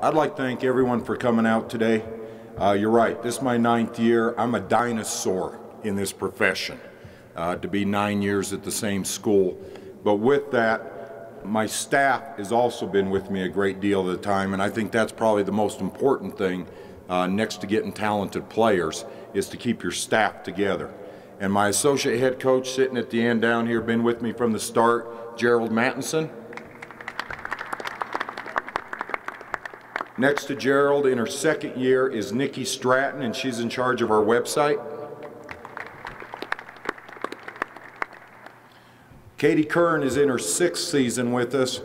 I'd like to thank everyone for coming out today. You're right, this is my 9th year. I'm a dinosaur in this profession, to be 9 years at the same school. But with that, my staff has also been with me a great deal of the time, and I think that's probably the most important thing next to getting talented players, is to keep your staff together. And my associate head coach sitting at the end down here, been with me from the start, Gerald Mattinson. Next to Gerald, in her 2nd year, is Nikki Stratton, and she's in charge of our website. Katie Kern is in her 6th season with us.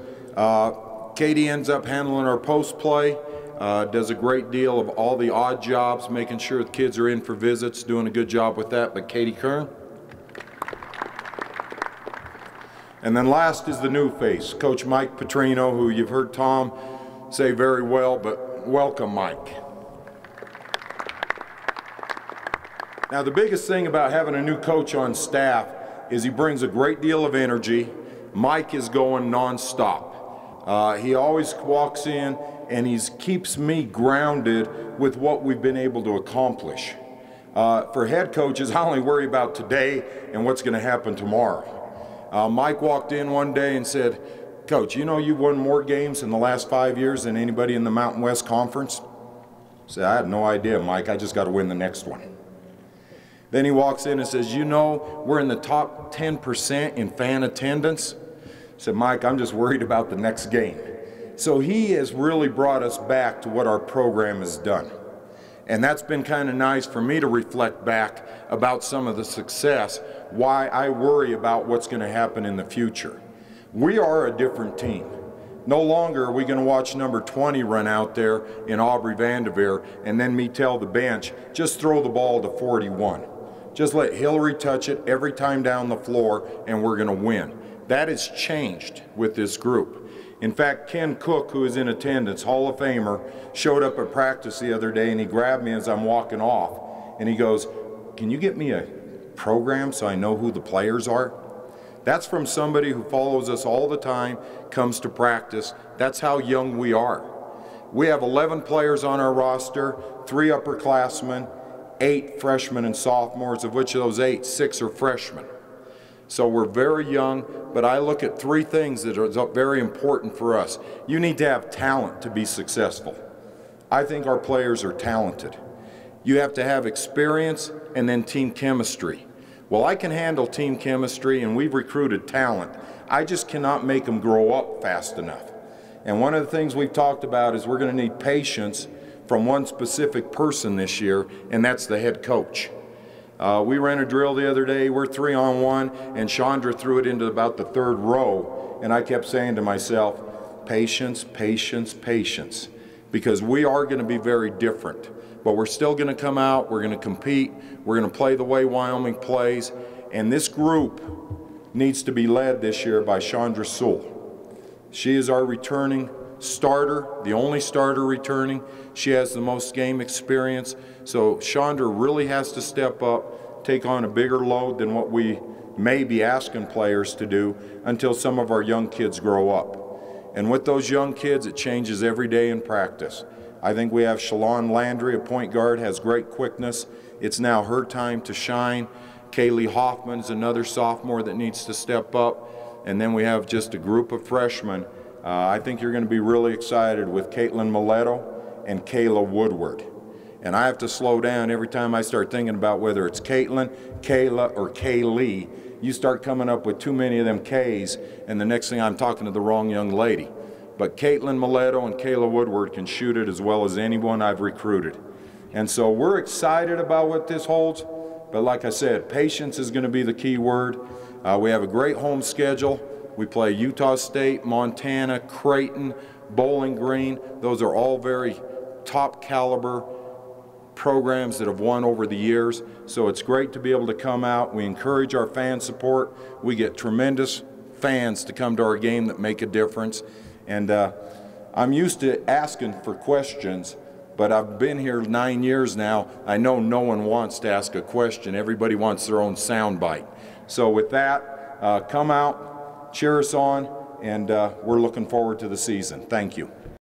Katie ends up handling our post play, does a great deal of all the odd jobs, making sure the kids are in for visits, doing a good job with that, but Katie Kern. And then last is the new face, Coach Mike Petrino, who you've heard Tom say very well, but welcome, Mike. Now, the biggest thing about having a new coach on staff is he brings a great deal of energy. Mike is going nonstop. He always walks in and he keeps me grounded with what we've been able to accomplish. For head coaches, I only worry about today and what's going to happen tomorrow. Mike walked in one day and said, "Coach, you know you've won more games in the last 5 years than anybody in the Mountain West Conference?" I said, "I have no idea, Mike. I just got to win the next one." Then he walks in and says, "You know, we're in the top 10% in fan attendance." I said, "Mike, I'm just worried about the next game." So he has really brought us back to what our program has done. And that's been kind of nice for me to reflect back about some of the success, why I worry about what's going to happen in the future. We are a different team. No longer are we going to watch number 20 run out there in Aubrey Vanderveer and then me tell the bench, just throw the ball to 41. Just let Hillary touch it every time down the floor and we're going to win. That has changed with this group. In fact, Ken Cook, who is in attendance, Hall of Famer, showed up at practice the other day and he grabbed me as I'm walking off and he goes, "Can you get me a program so I know who the players are?" That's from somebody who follows us all the time, comes to practice. That's how young we are. We have 11 players on our roster, 3 upperclassmen, 8 freshmen and sophomores, of which of those 8, 6 are freshmen. So we're very young, but I look at 3 things that are very important for us. You need to have talent to be successful. I think our players are talented. You have to have experience and then team chemistry. Well, I can handle team chemistry and we've recruited talent. I just cannot make them grow up fast enough. And one of the things we've talked about is we're going to need patience from one specific person this year, and that's the head coach. We ran a drill the other day, we're 3-on-1, and Chandra threw it into about the 3rd row, and I kept saying to myself, patience, patience, patience, because we are going to be very different. But we're still going to come out, we're going to compete, we're going to play the way Wyoming plays, and this group needs to be led this year by Chandra Sewell. She is our returning starter, the only starter returning. She has the most game experience, so Chandra really has to step up, take on a bigger load than what we may be asking players to do until some of our young kids grow up. And with those young kids, it changes every day in practice. I think we have Shalon Landry, a point guard, has great quickness. It's now her time to shine. Kaylee Hoffman is another sophomore that needs to step up. And then we have just a group of freshmen. I think you're going to be really excited with Caitlin Mileto and Kayla Woodward. And I have to slow down every time I start thinking about whether it's Caitlin, Kayla, or Kaylee. You start coming up with too many of them K's, and the next thing I'm talking to the wrong young lady. But Caitlin Mileto and Kayla Woodward can shoot it as well as anyone I've recruited. And so we're excited about what this holds, but like I said, patience is going to be the key word. We have a great home schedule. We play Utah State, Montana, Creighton, Bowling Green. Those are all very top caliber programs that have won over the years. So it's great to be able to come out. We encourage our fan support. We get tremendous fans to come to our game that make a difference. And I'm used to asking for questions, but I've been here 9 years now. I know no one wants to ask a question. Everybody wants their own soundbite. So with that, come out, cheer us on, and we're looking forward to the season. Thank you.